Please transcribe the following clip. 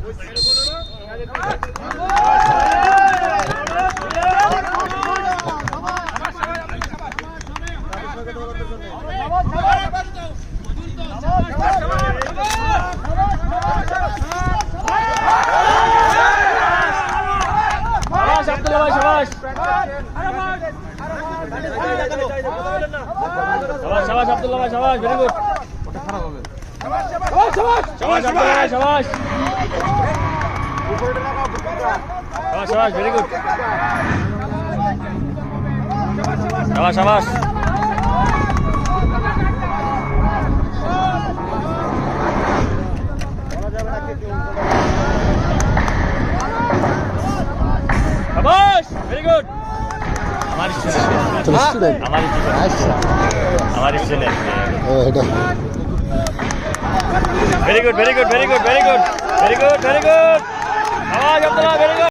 শাবাশ আব্দুল্লাহ ভাই, শাবাশ, very good. শাবাশ আব্দুল্লাহ ভাই, শাবাশ। শাবাশ শাবাশ, ভেরি গুড। শাবাশ শাবাশ। শাবাশ, ভেরি গুড। আমার student. Very good very good very good very good very good very good.